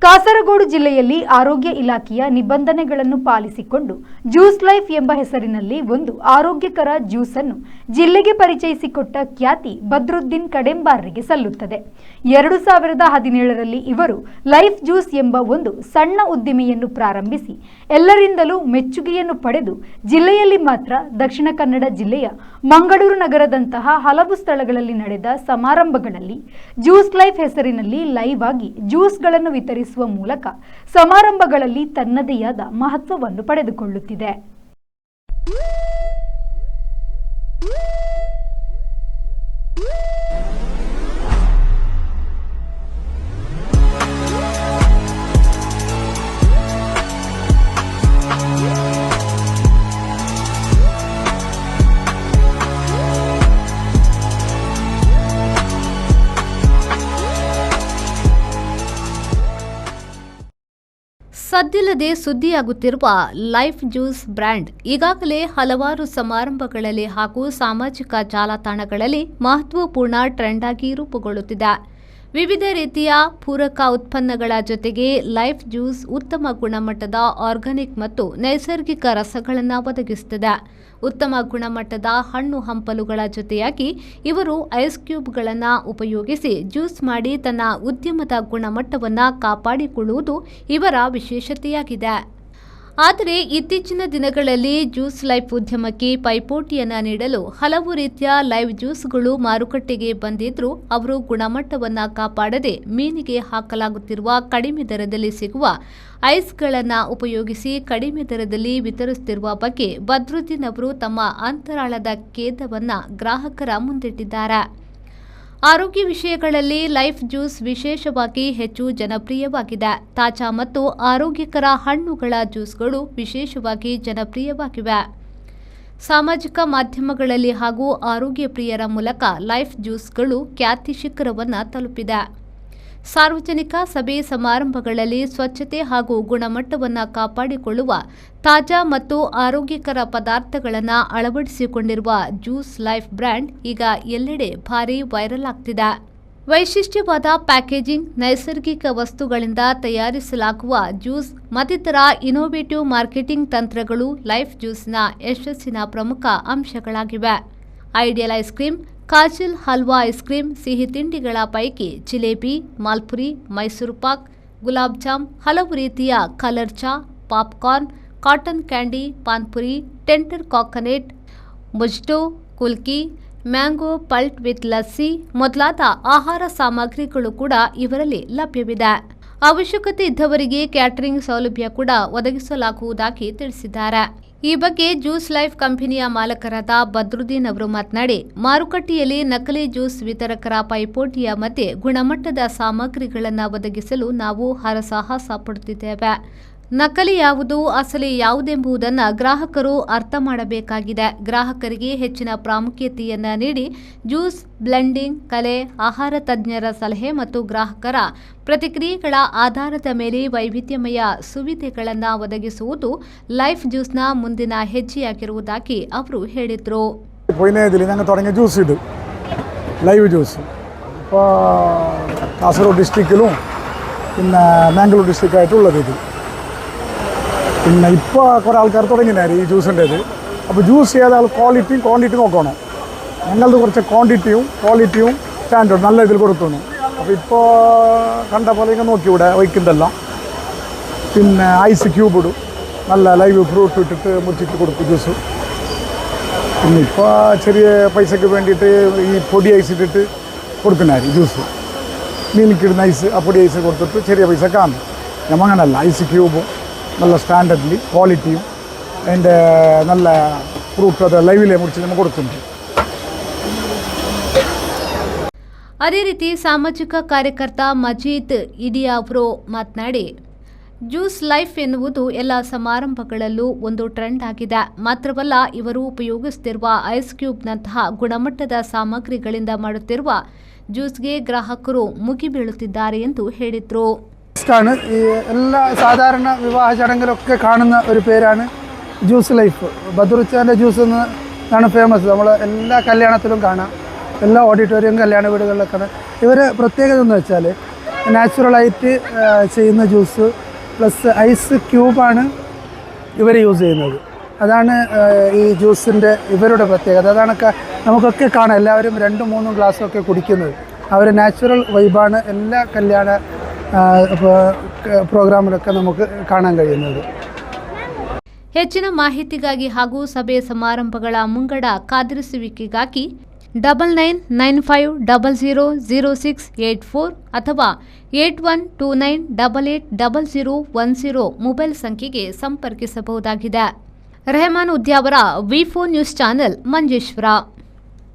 ಕಾಸರಗೋಡು ಜಿಲ್ಲೆಯಲ್ಲಿ ಆರೋಗ್ಯ ಇಲಾಖೆಯ ನಿಬಂಧನೆಗಳನ್ನು ಪಾಲಿಸಿಕೊಂಡು ಜ್ಯೂಸ್ ಲೈಫ್ ಎಂಬ ಹೆಸರಿನಲ್ಲಿ ಒಂದು ಆರೋಗ್ಯಕರ ಜ್ಯೂಸ್ ಅನ್ನು ಜಿಲ್ಲೆಗೆ ಪರಿಚಯಿಸಿಕೊಟ್ಟ ಖ್ಯಾತಿ ಬದ್ರುದ್ದೀನ್ ಕಡೆಂಬಾರ್ರಿಗೆ ಸಲ್ಲುತ್ತದೆ. 2017ರಲ್ಲಿ ಇವರು ಲೈಫ್ ಜ್ಯೂಸ್ ಎಂಬ ಒಂದು ಸಣ್ಣ ಉದ್ದಿಮೆಯನ್ನು ಪ್ರಾರಂಭಿಸಿ ಎಲ್ಲರಿಂದಲೂ ಮೆಚ್ಚುಗೆಯನ್ನು ಪಡೆದು ಜಿಲ್ಲೆಯಲ್ಲಿ ಮಾತ್ರ ದಕ್ಷಿಣ ಕನ್ನಡ ಜಿಲ್ಲೆಯ ಮಂಗಳೂರು ನಗರದಂತಹ ಹಲವು ಸ್ಥಳಗಳಲ್ಲಿ ನಡೆದ ಸಮಾರಂಭಗಳಲ್ಲಿ ಜ್ಯೂಸ್ ಲೈಫ್ ಹೆಸರಿನಲ್ಲಿ ಲೈವ್ ಆಗಿ ಜ್ಯೂಸ್ಗಳನ್ನು ವಿತರಿಸುವ ಮೂಲಕ ಸಮಾರಂಭಗಳಲ್ಲಿ ತನ್ನದೇ ಆದ ಮಹತ್ವವನ್ನು ಪಡೆದುಕೊಳ್ಳುತ್ತಿದೆ. ಸದ್ದಿಲ್ಲದೆ ಸುದ್ದಿಯಾಗುತ್ತಿರುವ ಲೈಫ್ ಜ್ಯೂಸ್ ಬ್ರ್ಯಾಂಡ್ ಈಗಾಗಲೇ ಹಲವಾರು ಸಮಾರಂಭಗಳಲ್ಲಿ ಹಾಗೂ ಸಾಮಾಜಿಕ ಜಾಲತಾಣಗಳಲ್ಲಿ ಮಹತ್ವಪೂರ್ಣ ಟ್ರೆಂಡ್ ಆಗಿ ರೂಪುಗೊಳ್ಳುತ್ತಿದೆ. ವಿವಿಧ ರೀತಿಯ ಪೂರಕ ಉತ್ಪನ್ನಗಳ ಜೊತೆಗೆ ಲೈಫ್ ಜ್ಯೂಸ್ ಉತ್ತಮ ಗುಣಮಟ್ಟದ ಆರ್ಗಾನಿಕ್ ಮತ್ತು ನೈಸರ್ಗಿಕ ರಸಗಳನ್ನು ಒದಗಿಸುತ್ತದೆ. ಉತ್ತಮ ಗುಣಮಟ್ಟದ ಹಣ್ಣು ಹಂಪಲುಗಳ ಜೊತೆಯಾಗಿ ಇವರು ಐಸ್ ಕ್ಯೂಬ್ಗಳನ್ನು ಉಪಯೋಗಿಸಿ ಜ್ಯೂಸ್ ಮಾಡಿ ತನ್ನ ಉದ್ಯಮದ ಗುಣಮಟ್ಟವನ್ನು ಕಾಪಾಡಿಕೊಳ್ಳುವುದು ಇವರ ವಿಶೇಷತೆಯಾಗಿದೆ. ಆದರೆ ಇತ್ತೀಚಿನ ದಿನಗಳಲ್ಲಿ ಜ್ಯೂಸ್ ಲೈಫ್ ಉದ್ಯಮಕ್ಕೆ ಪೈಪೋಟಿಯನ್ನು ನೀಡಲು ಹಲವು ರೀತಿಯ ಲೈವ್ ಜ್ಯೂಸ್ಗಳು ಮಾರುಕಟ್ಟೆಗೆ ಬಂದಿದ್ದರೂ ಅವರು ಗುಣಮಟ್ಟವನ್ನು ಕಾಪಾಡದೆ ಮೀನಿಗೆ ಹಾಕಲಾಗುತ್ತಿರುವ ಕಡಿಮೆ ದರದಲ್ಲಿ ಸಿಗುವ ಐಸ್ಗಳನ್ನು ಉಪಯೋಗಿಸಿ ಕಡಿಮೆ ದರದಲ್ಲಿ ವಿತರಿಸುತ್ತಿರುವ ಬಗ್ಗೆ ಬದ್ರುದ್ದೀನ್ ಅವರು ತಮ್ಮ ಅಂತರಾಳದ ಖೇದವನ್ನು ಗ್ರಾಹಕರ ಮುಂದಿಟ್ಟಿದ್ದಾರೆ. ಆರೋಗ್ಯ ವಿಷಯಗಳಲ್ಲಿ ಲೈಫ್ ಜ್ಯೂಸ್ ವಿಶೇಷವಾಗಿ ಹೆಚ್ಚು ಜನಪ್ರಿಯವಾಗಿದೆ. ತಾಜಾ ಮತ್ತು ಆರೋಗ್ಯಕರ ಹಣ್ಣುಗಳ ಜ್ಯೂಸ್ಗಳು ವಿಶೇಷವಾಗಿ ಜನಪ್ರಿಯವಾಗಿವೆ. ಸಾಮಾಜಿಕ ಮಾಧ್ಯಮಗಳಲ್ಲಿ ಹಾಗೂ ಆರೋಗ್ಯ ಪ್ರಿಯರ ಮೂಲಕ ಲೈಫ್ ಜ್ಯೂಸ್ಗಳು ಖ್ಯಾತಿ ಶಿಖರವನ್ನು ತಲುಪಿದೆ. ಸಾರ್ವಜನಿಕ ಸಭೆ ಸಮಾರಂಭಗಳಲ್ಲಿ ಸ್ವಚ್ಛತೆ ಹಾಗೂ ಗುಣಮಟ್ಟವನ್ನು ಕಾಪಾಡಿಕೊಳ್ಳುವ ತಾಜಾ ಮತ್ತು ಆರೋಗ್ಯಕರ ಪದಾರ್ಥಗಳನ್ನು ಅಳವಡಿಸಿಕೊಂಡಿರುವ ಜ್ಯೂಸ್ ಲೈಫ್ ಬ್ರ್ಯಾಂಡ್ ಈಗ ಎಲ್ಲೆಡೆ ಭಾರೀ ವೈರಲ್ ಆಗ್ತಿದೆ. ವೈಶಿಷ್ಟ್ಯವಾದ ಪ್ಯಾಕೇಜಿಂಗ್, ನೈಸರ್ಗಿಕ ವಸ್ತುಗಳಿಂದ ತಯಾರಿಸಲಾಗುವ ಜ್ಯೂಸ್ ಮತ್ತಿತರ ಇನೋವೇಟಿವ್ ಮಾರ್ಕೆಟಿಂಗ್ ತಂತ್ರಗಳು ಲೈಫ್ ಜ್ಯೂಸ್ನ ಯಶಸ್ಸಿನ ಪ್ರಮುಖ ಅಂಶಗಳಾಗಿವೆ. ಐಡಿಯಲ್ ಐಸ್ ಕ್ರೀಮ್, ಕಾಜಲ್ ಹಲ್ವಾ ಐಸ್ ಕ್ರೀಮ್, ಸಿಹಿ ತಿಂಡಿಗಳ ಪೈಕಿ ಜಿಲೇಬಿ, ಮಾಲ್ಪುರಿ, ಮೈಸೂರು ಪಾಕ್, ಗುಲಾಬ್ ಜಾಮ್, ಹಲವು ರೀತಿಯ ಕಲರ್ ಚಾ, popcorn, cotton candy, panipuri, tender coconut, ಮುಜ್ಟೋ, ಕುಲ್ಕಿ, ಮ್ಯಾಂಗೋ ಪಲ್ಟ್ ವಿತ್ ಲಸ್ಸಿ ಮೊದಲಾದ ಆಹಾರ ಸಾಮಗ್ರಿಗಳು ಕೂಡ ಇವರಲ್ಲಿ ಲಭ್ಯವಿದೆ. ಅವಶ್ಯಕತೆ ಇದ್ದವರಿಗೆ ಕ್ಯಾಟರಿಂಗ್ ಸೌಲಭ್ಯ ಕೂಡ ಒದಗಿಸಲಾಗುವುದಾಗಿ ತಿಳಿಸಿದ್ದಾರೆ. ಈ ಬಗ್ಗೆ ಜ್ಯೂಸ್ ಲೈಫ್ ಕಂಪನಿಯ ಮಾಲಕರಾದ ಬದ್ರುದ್ದೀನ್ ಅವರು ಮಾತನಾಡಿ, ಮಾರುಕಟ್ಟೆಯಲ್ಲಿ ನಕಲಿ ಜ್ಯೂಸ್ ವಿತರಕರ ಪೈಪೋಟಿಯ ಮಧ್ಯೆ ಗುಣಮಟ್ಟದ ಸಾಮಗ್ರಿಗಳನ್ನು ಒದಗಿಸಲು ನಾವು ಹರಸಾಹಸ ಪಡುತ್ತಿದ್ದೇವೆ. ನಕಲಿ ಯಾವುದು, ಅಸಲಿ ಯಾವುದೆಂಬುದನ್ನು ಗ್ರಾಹಕರು ಅರ್ಥ ಮಾಡಬೇಕಾಗಿದೆ. ಗ್ರಾಹಕರಿಗೆ ಹೆಚ್ಚಿನ ಪ್ರಾಮುಖ್ಯತೆಯನ್ನು ನೀಡಿ ಜ್ಯೂಸ್ ಬ್ಲೆಂಡಿಂಗ್ ಕಲೆ, ಆಹಾರ ತಜ್ಞರ ಸಲಹೆ ಮತ್ತು ಗ್ರಾಹಕರ ಪ್ರತಿಕ್ರಿಯೆಗಳ ಆಧಾರದ ಮೇಲೆ ವೈವಿಧ್ಯಮಯ ಸುವಿಧೆಗಳನ್ನು ಒದಗಿಸುವುದು ಲೈಫ್ ಜ್ಯೂಸ್ನ ಮುಂದಿನ ಹೆಜ್ಜೆಯಾಗಿರುವುದಾಗಿ ಅವರು ಹೇಳಿದರು. ജ്യൂസ് ഇത് ലൈവ് ജ്യൂസ് ഇപ്പോൾ കാസർഗോഡ് ഡിസ്ട്രിക്റ്റിലും പിന്നെ മാംഗ്ലൂർ ഡിസ്ട്രിക്റ്റായിട്ടുള്ളത് ഇത്. പിന്നെ ഇപ്പോൾ കുറേ ആൾക്കാർ തുടങ്ങിയാണ് ഈ ജ്യൂസിൻ്റേത്. അപ്പോൾ ജ്യൂസ് ചെയ്താൽ ക്വാളിറ്റിയും ക്വാണ്ടിറ്റി നോക്കണം. ഞങ്ങളത് കുറച്ച് ക്വാണ്ടിറ്റിയും ക്വാളിറ്റിയും സ്റ്റാൻഡേർഡ് നല്ല ഇതിൽ കൊടുക്കുന്നു. അപ്പോൾ ഇപ്പോൾ കണ്ട പോലെ ഇങ്ങനെ നോക്കി ഇവിടെ വയ്ക്കുന്നതെല്ലാം. പിന്നെ ഐസ് ക്യൂബ് ഇടും, നല്ല ലൈവ് ഫ്രൂട്ട് ഇട്ടിട്ട് മുറിച്ചിട്ട് കൊടുക്കും ജ്യൂസ്. പിന്നെ ഇപ്പോൾ ചെറിയ പൈസയ്ക്ക് വേണ്ടിയിട്ട് ഈ പൊടി ഐസ് ഇട്ടിട്ട് കൊടുക്കുന്നതായി ജ്യൂസ്. മീനിക്കിടുന്ന ഐസ്, ആ പൊടി ഐസ് കൊടുത്തിട്ട് ചെറിയ പൈസ കാണും. നമ്മൾ അങ്ങനല്ല, ഐസ് ക്യൂബും നല്ല സ്റ്റാൻഡേർഡിൽ ക്വാളിറ്റിയും അതിൻ്റെ നല്ല ഫ്രൂട്ട് അത് ಲೈವಿಲೇ ಮುಡಿಸಿ ನಮಗೆ ಕೊಡ್ತೀನಿ. ಅದೇ ರೀತಿ ಸಾಮಾಜಿಕ ಕಾರ್ಯಕರ್ತ ಮಜೀದ್ ಇಡಿಯಾ ಅವರು ಮಾತನಾಡಿ, ಜ್ಯೂಸ್ ಲೈಫ್ ಎನ್ನುವುದು ಎಲ್ಲ ಸಮಾರಂಭಗಳಲ್ಲೂ ಒಂದು ಟ್ರೆಂಡ್ ಆಗಿದೆ. ಮಾತ್ರವಲ್ಲ, ಇವರು ಉಪಯೋಗಿಸುತ್ತಿರುವ ಐಸ್ ಕ್ಯೂಬ್ನಂತಹ ಗುಣಮಟ್ಟದ ಸಾಮಗ್ರಿಗಳಿಂದ ಮಾಡುತ್ತಿರುವ ಜ್ಯೂಸ್ಗೆ ಗ್ರಾಹಕರು ಮುಗಿಬೀಳುತ್ತಿದ್ದಾರೆ ಎಂದು ಹೇಳಿದರು. ഈ എല്ലാ സാധാരണ വിവാഹ ചടങ്ങിലൊക്കെ കാണുന്ന ഒരു പേരാണ് ജ്യൂസ് ലൈഫ്. ബദ്രുച്ചാൻ്റെ ജ്യൂസ് എന്നാണ് ഫേമസ്. നമ്മൾ എല്ലാ കല്യാണത്തിലും കാണാം, എല്ലാ ഓഡിറ്റോറിയം കല്യാണ വീടുകളിലൊക്കെ. ഇവർ പ്രത്യേകത എന്ന് വെച്ചാൽ നാച്ചുറലായിട്ട് ചെയ്യുന്ന ജ്യൂസ് പ്ലസ് ഐസ് ക്യൂബാണ് ഇവർ യൂസ് ചെയ്യുന്നത്. അതാണ് ഈ ജ്യൂസിൻ്റെ ഇവരുടെ പ്രത്യേകത. അതാണ് നമുക്കൊക്കെ കാണാം, എല്ലാവരും 2-3 ഗ്ലാസ്സൊക്കെ കുടിക്കുന്നത്. അവർ നാച്ചുറൽ വൈബാണ് എല്ലാ കല്യാಣ ಪ್ರೋಗ್ರಾಮಲ್ಲಕ್ಕೆ ನಮಗೆ ಕಾಣಾൻ കഴിയുന്നത്. ಹೆಚ್ಚಿನ ಮಾಹಿತಿಗಾಗಿ ಹಾಗೂ ಸಭೆ ಸಮಾರಂಭಗಳ ಮುಂಗಡ ಕಾದಿರಿಸುವಿಕೆಗಾಗಿ 9995000684 ಅಥವಾ 8129880010 ಮೊಬೈಲ್ ಸಂಖ್ಯೆಗೆ ಸಂಪರ್ಕಿಸಬಹುದಾಗಿದೆ. ರೆಹಮಾನ್ ಉದ್ಯಾವರ ವಿ4 ನ್ಯೂಸ್ ಚಾನೆಲ್ ಮಂಜೇಶ್ವರ.